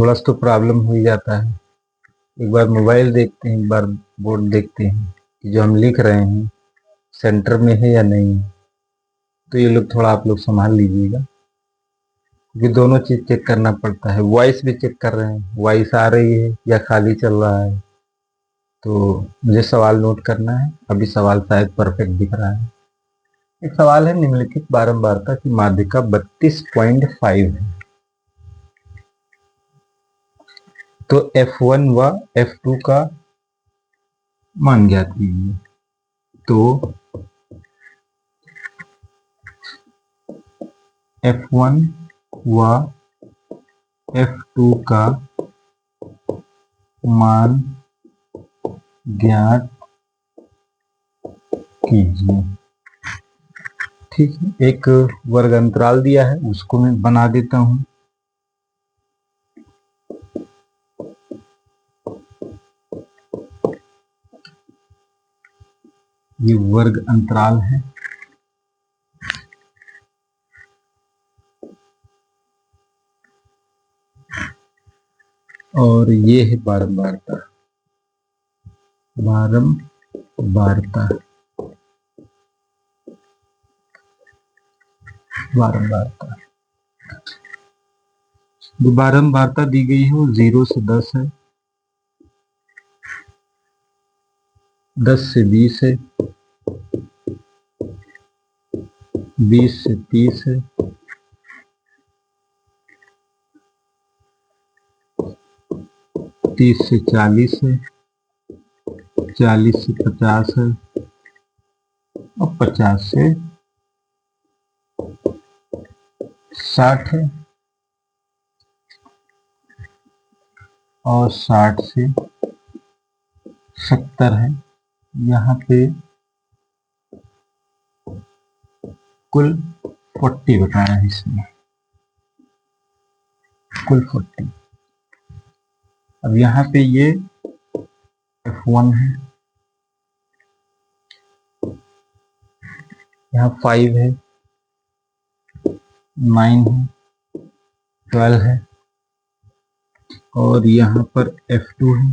थोड़ा सा तो प्रॉब्लम हो ही जाता है। एक बार मोबाइल देखते हैं, एक बार बोर्ड देखते हैं कि जो हम लिख रहे हैं सेंटर में है या नहीं। तो ये लोग थोड़ा आप लोग संभाल लीजिएगा, क्योंकि दोनों चीज चेक करना पड़ता है। वॉइस भी चेक कर रहे हैं, वॉइस आ रही है या खाली चल रहा है। तो मुझे सवाल नोट करना है। अभी सवाल शायद परफेक्ट दिख रहा है। एक सवाल है, निम्नलिखित बारंबारता की माध्यिका 32.5 है, तो F1 व F2 का मान ज्ञात कीजिए। तो F1 व F2 का मान ज्ञात कीजिए। ठीक है, एक वर्ग अंतराल दिया है, उसको मैं बना देता हूं। ये वर्ग अंतराल है और ये है बारंबारता। बारंबारता बारंबारता जो बारंबारता दी गई है वो 0 से 10 है, 10 से 20 है, 20 से 30 है, 30 से 40 है, 40 से 50 है और 50 से 60 है और 60 से 70 है। यहाँ पे कुल 40 बता रहा है, इसमें कुल 40। अब यहाँ पे ये F1 है, यहाँ 5 है, 9 है, 12 है और यहाँ पर F2 है,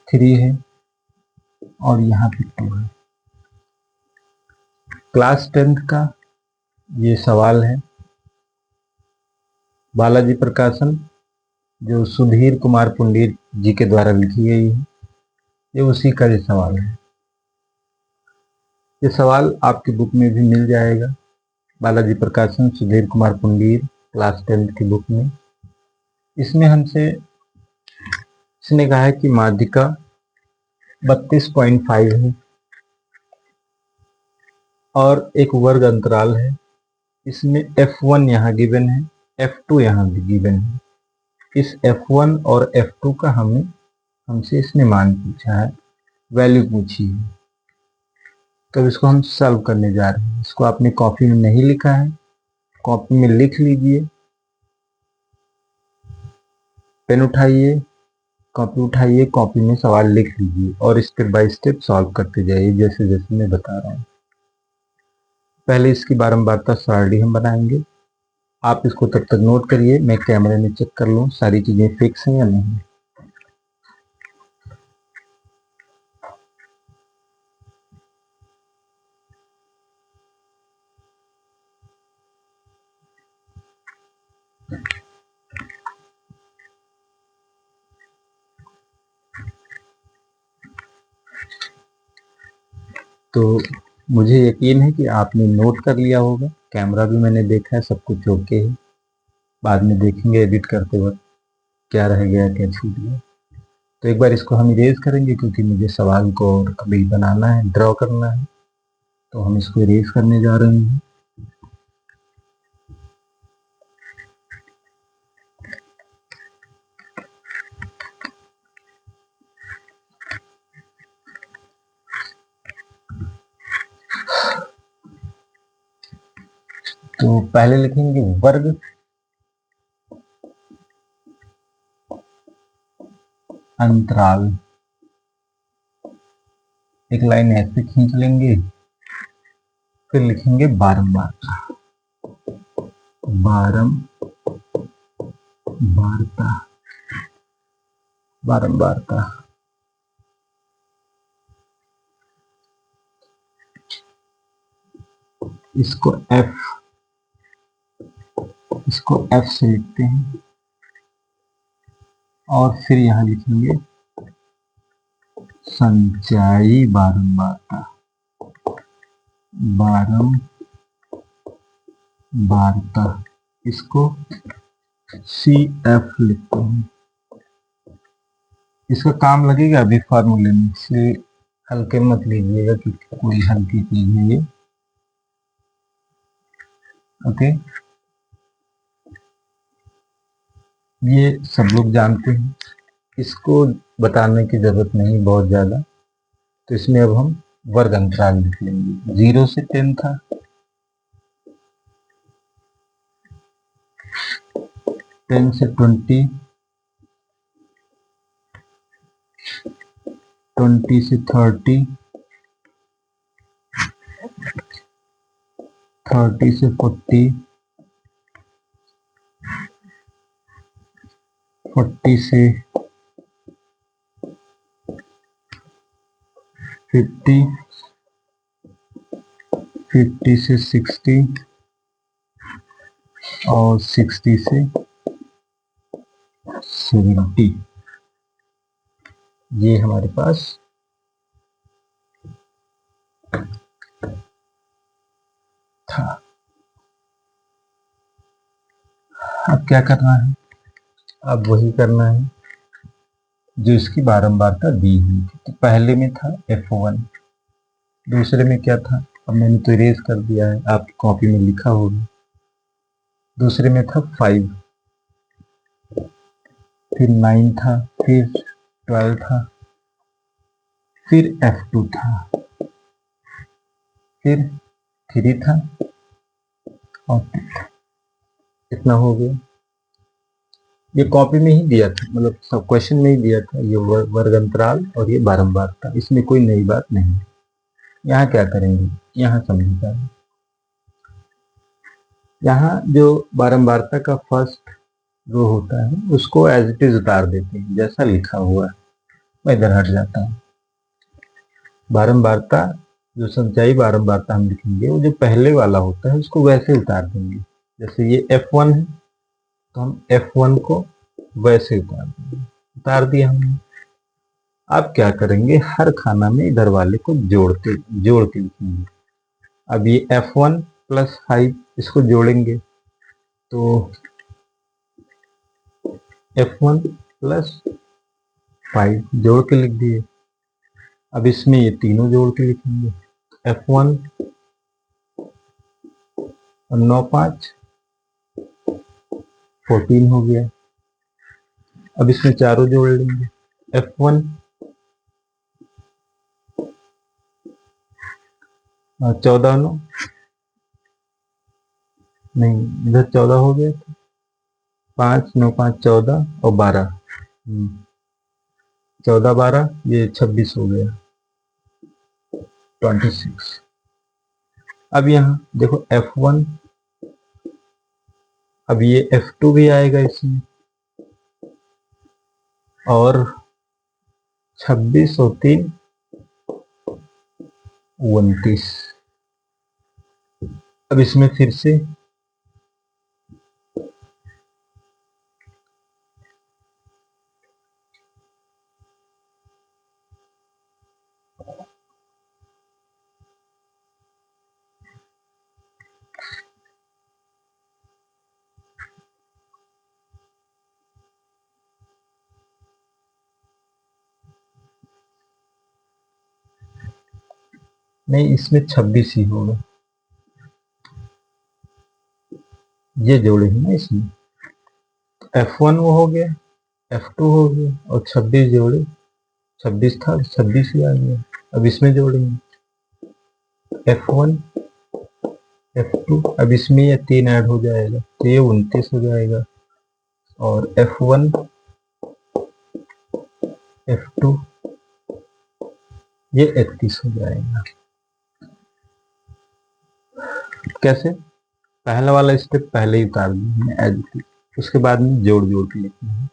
3 है और यहाँ पे 2 है। क्लास 10th का ये सवाल है, बालाजी प्रकाशन, जो सुधीर कुमार पंडित जी के द्वारा लिखी गई है। ये उसी का ये सवाल है। ये सवाल आपकी बुक में भी मिल जाएगा, बालाजी प्रकाशन सुधीर कुमार पंडित क्लास 10th की बुक में। इसमें हमसे इसने कहा है कि माध्यिका 32.5 है और एक वर्ग अंतराल है। इसमें F1 यहाँ गिवन है, F2 यहाँ भी गिवन है। इस F1 और F2 का हमसे इसने मान पूछा है, वैल्यू पूछी है। तो इसको हम सॉल्व करने जा रहे हैं। इसको आपने कॉपी में नहीं लिखा है, कॉपी में लिख लीजिए। पेन उठाइए, कॉपी उठाइए, कॉपी में सवाल लिख लीजिए और स्टेप बाय स्टेप सॉल्व करते जाइए जैसे जैसे मैं बता रहा हूँ। पहले इसकी बारंबारता सारणी हम बनाएंगे। आप इसको तब तक नोट करिए, मैं कैमरे में चेक कर लूँ सारी चीजें फिक्स हैं या नहीं। तो मुझे यकीन है कि आपने नोट कर लिया होगा। कैमरा भी मैंने देखा है, सब कुछ ओके है। बाद में देखेंगे एडिट करते वक्त क्या रह गया, क्या छूट गया। तो एक बार इसको हम इरेज करेंगे, क्योंकि मुझे सवाल को और कभी बनाना है, ड्रॉ करना है। तो हम इसको इरेज करने जा रहे हैं। तो पहले लिखेंगे वर्ग अंतराल, एक लाइन ऐसे खींच लेंगे, फिर लिखेंगे बारंबारता। बारंबारता बारंबारता, बारंबारता। इसको एफ से लिखते हैं और फिर यहां लिखेंगे संचयी बारंबारता, बारंबारता। इसको सी एफ लिखते हैं। इसका काम लगेगा अभी फार्मूले में, इसलिए हल्के मत लीजिएगा कि कोई हल्की चीज है ये। ओके, ये सब लोग जानते हैं, इसको बताने की जरूरत नहीं बहुत ज्यादा। तो इसमें अब हम वर्ग अंतराल लिख लेंगे। 0 से 10 था, 10 से 20, 20 से 30, 30 से 40, 40 से 50, 50 से 60 और 60 से 70। ये हमारे पास था। अब क्या करना है? अब वही करना है जो इसकी बारंबारता दी हुई थी। तो पहले में था F1, दूसरे में क्या था, अब मैंने तो इरेज कर दिया है, आपकी कॉपी में लिखा होगा। दूसरे में था 5, फिर 9 था, फिर 12 था, फिर F2 था, फिर 3 था और 2 था। इतना हो गया। ये कॉपी में ही दिया था, मतलब सब क्वेश्चन में ही दिया था, ये वर्ग अंतराल और ये बारंबारता। इसमें कोई नई बात नहीं। यहाँ क्या करेंगे, यहाँ समझिएगा। यहाँ जो बारंबारता का फर्स्ट रो होता है उसको एज इट इज उतार देते हैं, जैसा लिखा हुआ है। मैं इधर हट जाता हूँ। बारंबारता, जो संचयी बारंबारता हम लिखेंगे, वो जो पहले वाला होता है उसको वैसे उतार देंगे। जैसे ये F1 है तो हम F1 को वैसे उतार देंगे। उतार दिया हमने। अब क्या करेंगे, हर खाना में इधर वाले को जोड़ के लिखेंगे। अब ये F1 प्लस 5 इसको जोड़ेंगे तो F1 प्लस 5 जोड़ के लिख दिए। अब इसमें ये तीनों जोड़ के लिखेंगे, F1 और 9 5 14 हो गया। अब इसमें चारों जोड़ लेंगे, F1 14 9 नहीं, इधर 14 हो गया था, 5 9 5 14 और 12, 14 12 ये 26 हो गया, 26। अब यहाँ देखो F1, अब ये F2 भी आएगा इसमें, और 26 और 3 29। अब इसमें फिर से नहीं, इसमें 26 ही होगा। ये जोड़े हैं ना इसमें, F1 वो हो गया, F2 हो गया और 26 जोड़े, 26 था 26 ही आ गया। अब इसमें जोड़ेंगे F1 F2, अब इसमें ये 3 ऐड हो जाएगा तो ये 29 हो जाएगा, और F1 F2 ये 31 हो जाएगा। कैसे? पहला वाला स्टेप पहले ही उतार दिए एज इट इज। उसके बाद में जोड़ जोड़ के लिखना है।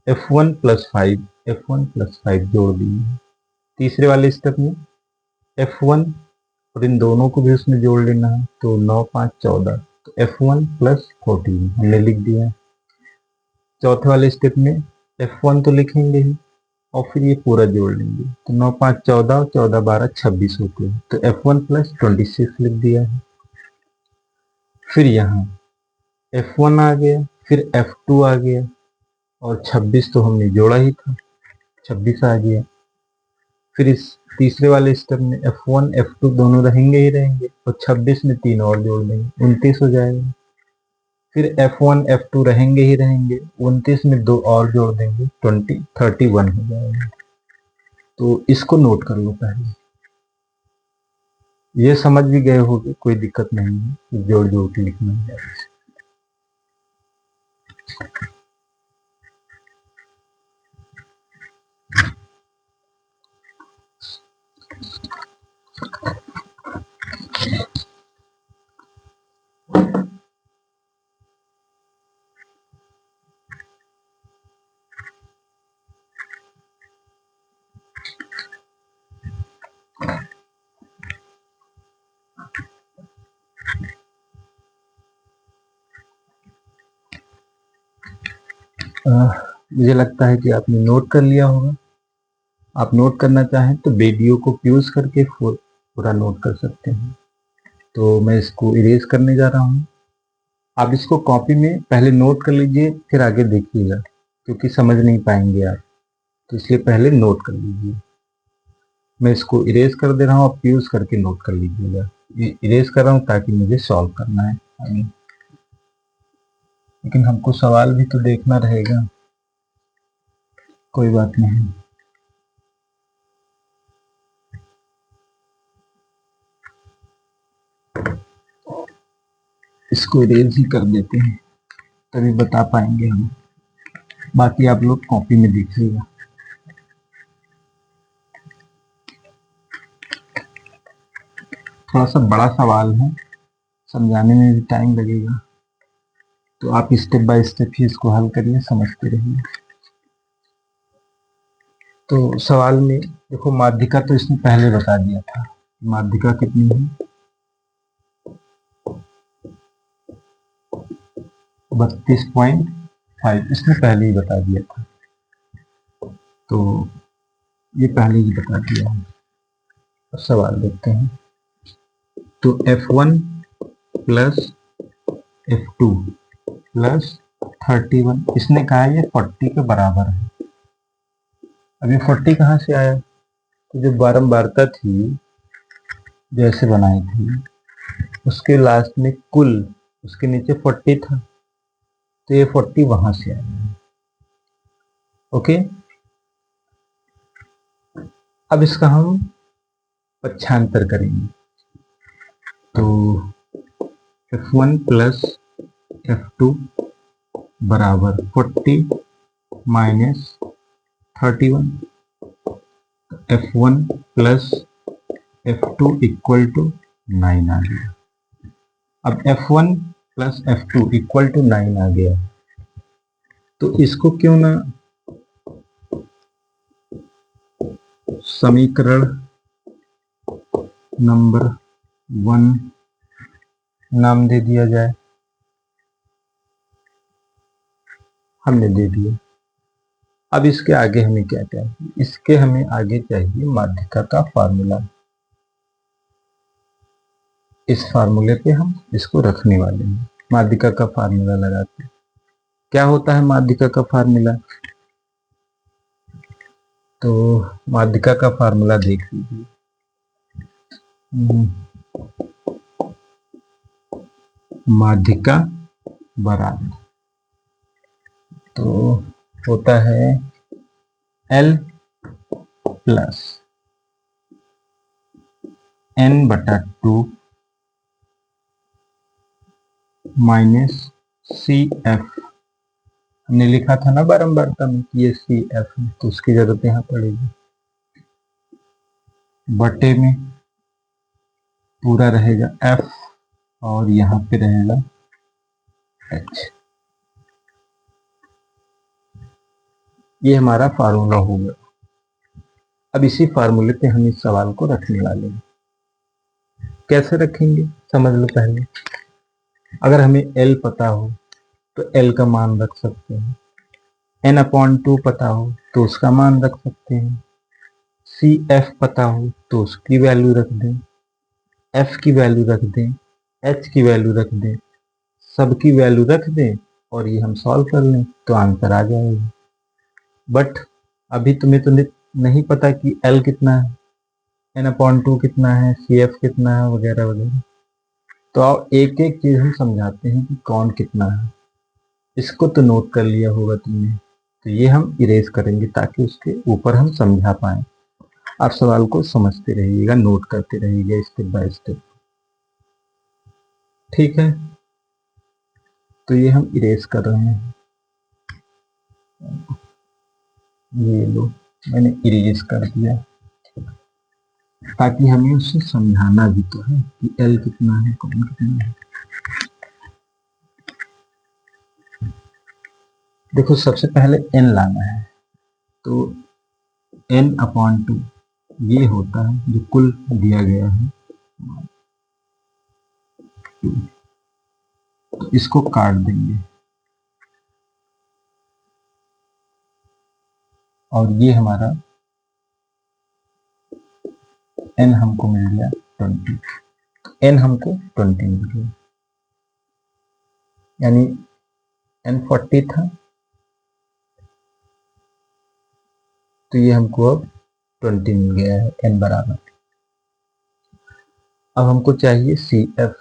F1 + 5, F1 + 5 जोड़ दिए। तीसरे वाले स्टेप में F1 और इन दोनों को भी उसमें जोड़ लेना है, तो 9 5 14, तो F1 + 14 हमने लिख दिया। चौथे वाले स्टेप में F1 तो लिखेंगे ही और फिर ये पूरा जोड़ लेंगे, तो 9 5 14, 14 12 26 होते हैं, तो F1 + 26 लिख दिया है। फिर यहाँ F1 आ गया, फिर F2 आ गया और 26 तो हमने जोड़ा ही था, 26 आ गया। फिर इस तीसरे वाले स्टेप में F1 F2 दोनों रहेंगे ही रहेंगे और 26 में 3 और जोड़ देंगे, 29 हो जाएगा। फिर F1 F2 रहेंगे ही रहेंगे, 29 में 2 और जोड़ देंगे, 31 हो जाएगा। तो इसको नोट कर लो पहले, ये समझ भी गए होगे, कोई दिक्कत नहीं है, जोड़ जोड़ के लिखना है। मुझे लगता है कि आपने नोट कर लिया होगा। आप नोट करना चाहें तो वीडियो को पॉज करके पूरा नोट कर सकते हैं। तो मैं इसको इरेज करने जा रहा हूँ। आप इसको कॉपी में पहले नोट कर लीजिए, फिर आगे देखिएगा, क्योंकि समझ नहीं पाएंगे आप, तो इसलिए पहले नोट कर लीजिए। मैं इसको इरेज कर दे रहा हूँ, आप पॉज करके नोट कर लीजिएगा। ये इरेज कर रहा हूँ ताकि मुझे सॉल्व करना है आगे, लेकिन हमको सवाल भी तो देखना रहेगा। कोई बात नहीं, इसको इरेज ही कर देते हैं, तभी बता पाएंगे हम। बाकी आप लोग कॉपी में देखिएगा। थोड़ा सा बड़ा सवाल है, समझाने में भी टाइम लगेगा, तो आप स्टेप बाय स्टेप ही इसको हल करिए, समझते रहिए। तो सवाल में देखो, माध्यिका तो इसने पहले बता दिया था, माध्यिका कितनी है, 32.5, इसने पहले ही बता दिया था, तो ये पहले ही बता दिया है। अब सवाल देखते हैं। तो F1 + F2 + 31, इसने कहा ये 40 के बराबर है। अब ये 40 कहाँ से आया, तो जो बारंबारता थी जैसे बनाई थी, उसके लास्ट में कुल, उसके नीचे 40 था, तो ये 40 वहां से आया। ओके, अब इसका हम पक्षांतर करेंगे। तो F1 + F2 बराबर 40 - 31, F1 + F2 = 9 आ गया। अब F1 + F2 = 9 आ गया, तो इसको क्यों ना समीकरण नंबर 1 नाम दे दिया जाए। हमने दे दिया। अब इसके आगे हमें क्या चाहिए, इसके हमें आगे चाहिए माध्यिका का फार्मूला। इस फार्मूले पे हम इसको रखने वाले हैं, माध्यिका का फार्मूला लगाते हैं। क्या होता है माध्यिका का फार्मूला, तो माध्यिका का फार्मूला देख लीजिए। माध्यिका बराबर, तो होता है L + N/2 - CF। हमने लिखा था ना बारंबारता में कि ये CF है, तो उसकी जरूरत यहाँ पड़ेगी। बटे में पूरा रहेगा F और यहाँ पे रहेगा H। ये हमारा फार्मूला हो गया। अब इसी फार्मूले पे हम इस सवाल को रखने वाले हैं। कैसे रखेंगे समझ लो। पहले अगर हमें L पता हो तो L का मान रख सकते हैं, n/2 पता हो तो उसका मान रख सकते हैं, CF पता हो तो उसकी वैल्यू रख दें, F की वैल्यू रख दें, H की वैल्यू रख दें, सबकी वैल्यू रख दें और ये हम सॉल्व कर लें तो आंसर आ जाएगा। बट अभी तुम्हें तो नहीं पता कि L कितना है, n/2 कितना है, CF कितना है, वगैरह वगैरह। तो आओ एक एक चीज हम समझाते हैं कि कौन कितना है। इसको तो नोट कर लिया होगा तुमने, तो ये हम इरेज करेंगे ताकि उसके ऊपर हम समझा पाए। आप सवाल को समझते रहिएगा, नोट करते रहिएगा स्टेप बाय स्टेप। ठीक है, तो ये हम इरेज कर रहे हैं। ये लो, मैंने इरेज कर दिया ताकि हमें उससे समझाना भी तो है कि L कितना है, कौन कितना है। देखो सबसे पहले n लाना है, तो n/2 ये होता है जो कुल दिया गया है। तो इसको काट देंगे और ये हमारा n हमको मिल गया 20, n हमको 20 मिल गया, यानी n 40 था तो ये हमको अब 20 मिल गया है n बराबर। अब हमको चाहिए CF,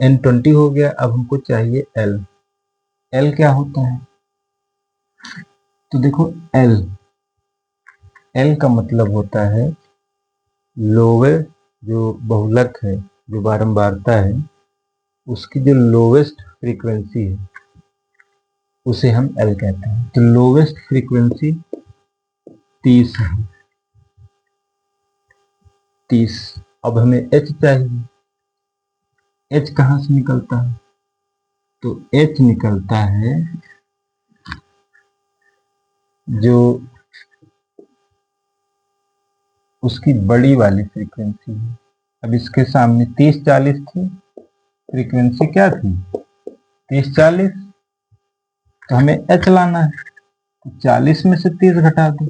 n 20 हो गया। अब हमको चाहिए L। L क्या होता है, तो देखो L का मतलब होता है लोवेस्ट, जो बहुलक है, जो बारंबारता है, उसकी जो लोवेस्ट फ्रीक्वेंसी है उसे हम L कहते हैं। तो लोवेस्ट फ्रीक्वेंसी 30 है, 30। अब हमें H चाहिए। H कहाँ से निकलता है, तो H निकलता है जो उसकी बड़ी वाली फ्रीक्वेंसी है। अब इसके सामने 30-40 थी, फ्रीक्वेंसी क्या थी 30-40, तो हमें H लाना है। तो 40 में से 30 घटा दो,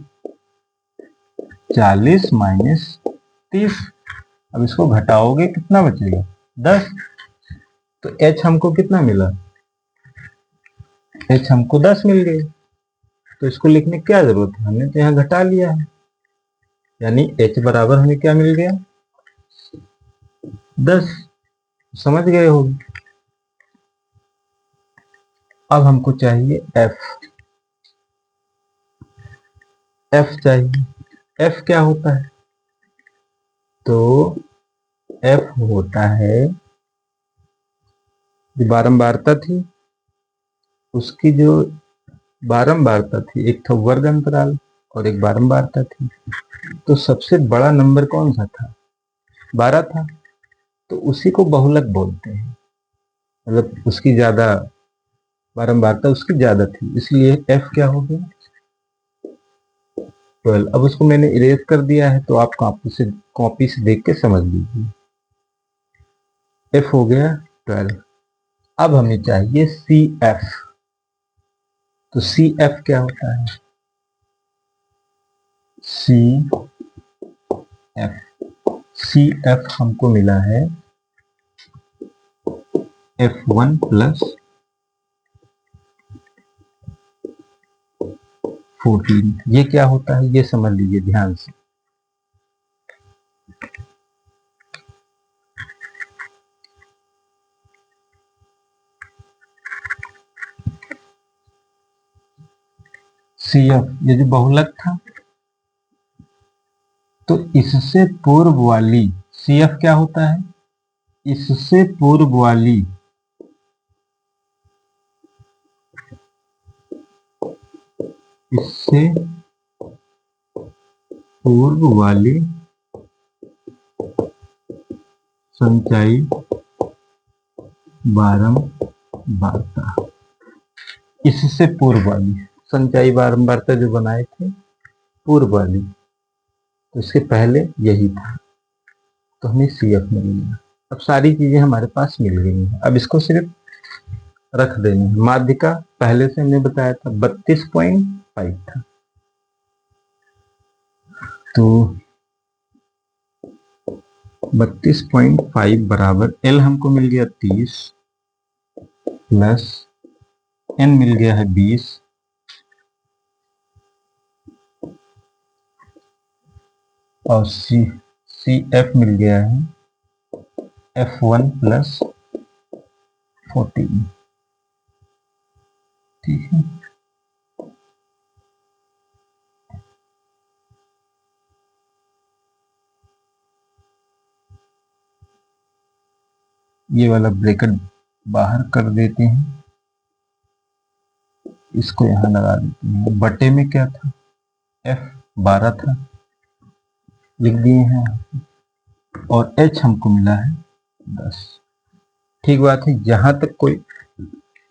40 माइनस 30। अब इसको घटाओगे कितना बचेगा 10। तो H हमको कितना मिला, H हमको 10 मिल गई। तो इसको लिखने की क्या जरूरत है, हमने तो यहाँ घटा लिया है, यानी H बराबर हमें क्या मिल गया 10। समझ गए होगे। अब हमको चाहिए F चाहिए। F क्या होता है, तो F होता है जो बारंबारता थी, उसकी जो बारंबारता थी, एक था वर्ग अंतराल और एक बारंबारता थी। तो सबसे बड़ा नंबर कौन सा था, 12 था, तो उसी को बहुलक बोलते हैं। मतलब उसकी ज्यादा बारंबारता उसकी ज्यादा थी, इसलिए F क्या हो गया 12। अब उसको मैंने इरेज कर दिया है, तो आप कॉपी से देख के समझ लीजिए। F हो गया 12। अब हमें चाहिए CF। तो CF क्या होता है, CF हमको मिला है F1 प्लस 14। ये क्या होता है ये समझ लीजिए ध्यान से। CF ये जो बहुलक था, तो इससे पूर्व वाली CF क्या होता है, इससे पूर्व वाली इससे पूर्व वाली संचयी बारंबारता, इससे पूर्व वाली संचयी बारंबारता जो बनाए थे पूर्व वाली, तो इसके पहले यही था, तो हमें CF मिल गया। अब सारी चीजें हमारे पास मिल गई हैं, अब इसको सिर्फ रख देनी है। माध्यिका पहले से हमने बताया था 32.5 था, तो 32.5 बराबर L हमको मिल गया 30 प्लस N मिल गया है 20 और CF मिल गया है F1 प्लस 14। ठीक है, ये वाला ब्रैकेट बाहर कर देते हैं, इसको यहां लगा देते हैं। बटे में क्या था, F12 था, लिख दिए हैं, और H हमको मिला है 10। ठीक बात है, जहां तक कोई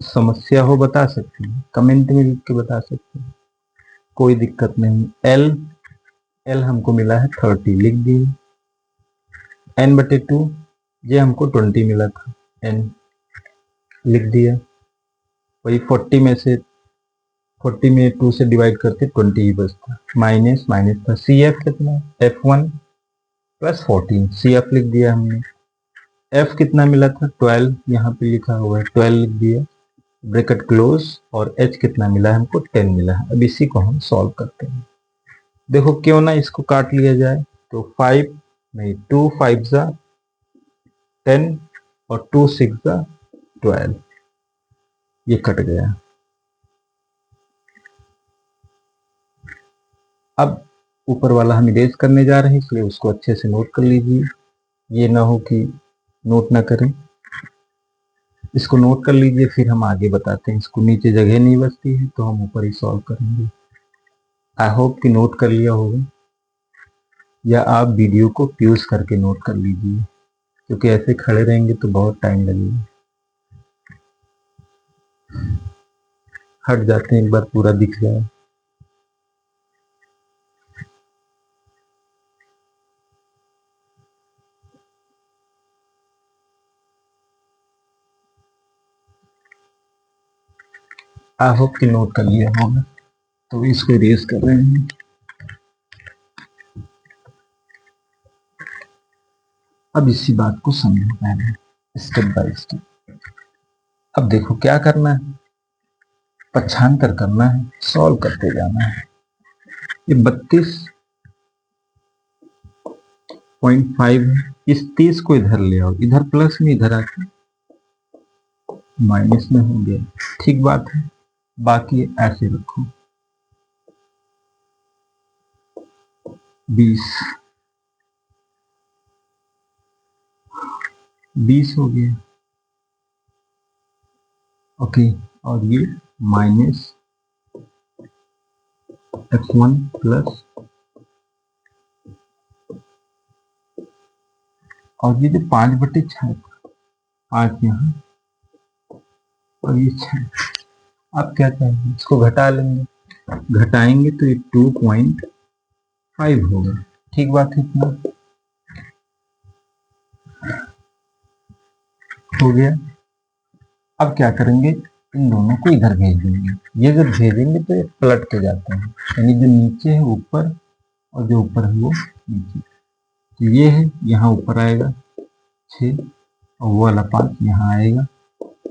समस्या हो बता सकते हैं, कमेंट में लिख के बता सकते हैं, कोई दिक्कत नहीं। L हमको मिला है 30, लिख दिए। N/2 ये हमको 20 मिला था, N लिख दिया। वही 40 में 2 से डिवाइड करके 20 ही बचता, माइनस माइनस था। CF कितना, F1 प्लस 14, CF लिख दिया हमने। F कितना मिला था, 12, यहाँ पे लिखा हुआ है 12 लिख दिया, ब्रैकेट क्लोज। और H कितना मिला है हमको, 10 मिला है। अब इसी को हम सॉल्व करते हैं। देखो क्यों ना इसको काट लिया जाए, तो 5 नहीं, 2 5 जा 10 और 2 6 जा 12, ये कट गया। अब ऊपर वाला हम इरेज करने जा रहे हैं, इसलिए उसको अच्छे से नोट कर लीजिए, ये ना हो कि नोट ना करें। इसको नोट कर लीजिए, फिर हम आगे बताते हैं। इसको नीचे जगह नहीं बचती है तो हम ऊपर ही सॉल्व करेंगे। आई होप कि नोट कर लिया होगा, या आप वीडियो को पॉज करके नोट कर लीजिए, क्योंकि ऐसे खड़े रहेंगे तो बहुत टाइम लगेगा। हट जाते हैं, एक बार पूरा दिख जाए। आई होप कि नोट कर लिया होगा, तो इसको इरेज कर रहे हैं। अब इसी बात को समझो पहले, स्टेप बाय स्टेप। अब देखो क्या करना है, पक्षांतर करना है, सॉल्व करते जाना है। ये 32.5 है, इस 30 को इधर ले आओ, इधर प्लस में, इधर आके माइनस में हो गया। ठीक बात है, बाकी ऐसे रखो। 20 हो गया, ओके। और ये माइनस F1 प्लस, और ये जो 5/6 था, 5 यहाँ और ये 6, अब क्या करेंगे, इसको घटा लेंगे। घटाएंगे तो ये 2.5 होगा। ठीक बात है, इतना हो गया। अब क्या करेंगे, इन दोनों को इधर भेज देंगे। ये जब भेजेंगे तो ये पलट के जाते हैं, यानी जो नीचे है ऊपर और जो ऊपर है वो नीचे। तो ये है, यहाँ ऊपर आएगा 6 और वो वाला 5 यहाँ आएगा।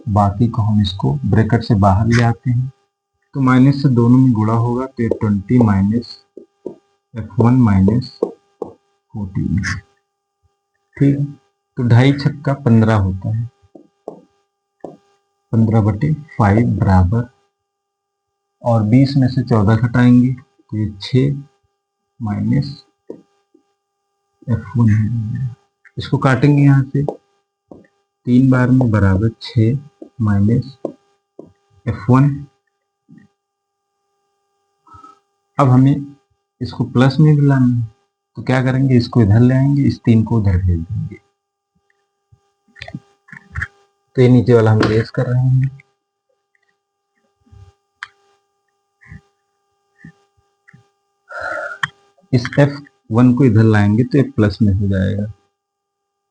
बाकी को हम इसको ब्रैकेट से बाहर ले आते हैं, तो माइनस से दोनों में गुणा होगा, तो ये 20 माइनस F1 माइनस 14। ठीक, तो 2.5 × 15 होता है, 15/5 बराबर, और 20 में से 14 घटाएंगे तो ये 6 माइनस F1 हो जाएगा। इसको काटेंगे यहाँ से 3 बार में, बराबर 6 माइनस F1। अब हमें इसको प्लस में भी लाना है, तो क्या करेंगे, इसको इधर ले आएंगे, इस 3 को उधर भेज देंगे। तो ये नीचे वाला हम इरेज कर रहे हैं। इस F1 को इधर लाएंगे तो ये प्लस में हो जाएगा,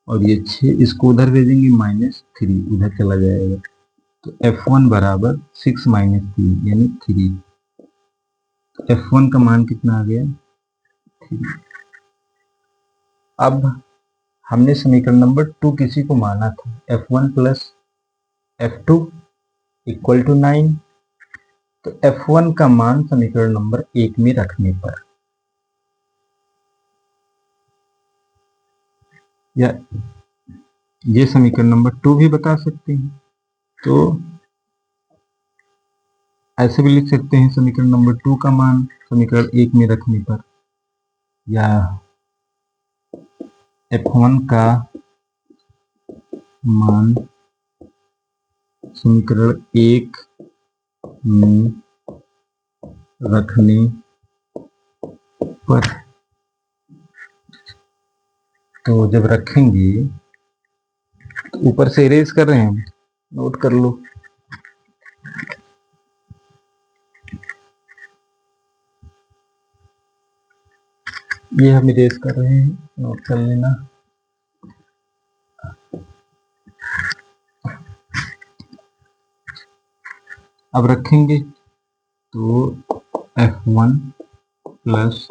और ये 6 इसको उधर भेजेंगे -3 उधर चला जाएगा, तो F1 बराबर 6 - 3 यानी 3। F1 का मान कितना आ गया 3। अब हमने समीकरण नंबर 2 किसी को माना था, F1 plus F2 equal to 9। तो F1 का मान समीकरण नंबर 1 में रखने पर, या ये समीकरण नंबर 2 भी बता सकते हैं, तो ऐसे भी लिख सकते हैं समीकरण नंबर 2 का मान समीकरण 1 में रखने पर, या F1 का मान समीकरण 1 में रखने पर। तो जब रखेंगे तो ऊपर से इरेज कर रहे हैं, नोट कर लो। ये हम इरेज कर रहे हैं, नोट कर लेना। अब रखेंगे तो F1 प्लस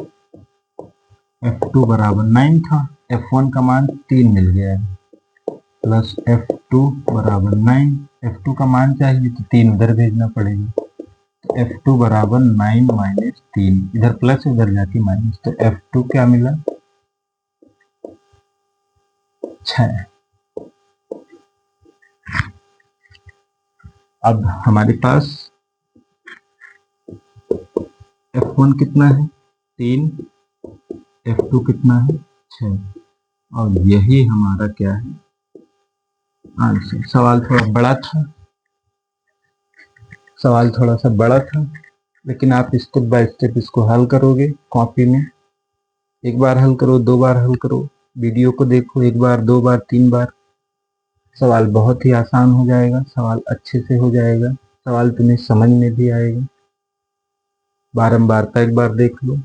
F2 बराबर 9 था, F1 का मान 3 मिल गया है, प्लस F2 बराबर 9। F2 का मान चाहिए तो 3 उधर भेजना पड़ेगा, तो F2 बराबर 9 माइनस 3, इधर प्लस उधर जाके माइनस, तो F2 क्या मिला 6। अब हमारे पास F1 कितना है 3, F2 कितना है 6, और यही हमारा क्या है आंसर। सवाल थोड़ा सा बड़ा था, लेकिन आप स्टेप बाय स्टेप इसको हल करोगे कॉपी में। एक बार हल करो, 2 बार हल करो, वीडियो को देखो 1 बार 2 बार 3 बार, सवाल बहुत ही आसान हो जाएगा, सवाल अच्छे से हो जाएगा, सवाल तुम्हें समझ में भी आएगा। बारंबारता एक बार देख लो,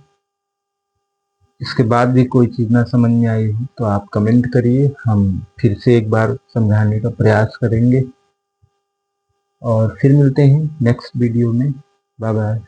इसके बाद भी कोई चीज़ ना समझ में आई हो तो आप कमेंट करिए, हम फिर से एक बार समझाने का प्रयास करेंगे। और फिर मिलते हैं नेक्स्ट वीडियो में। Bye bye.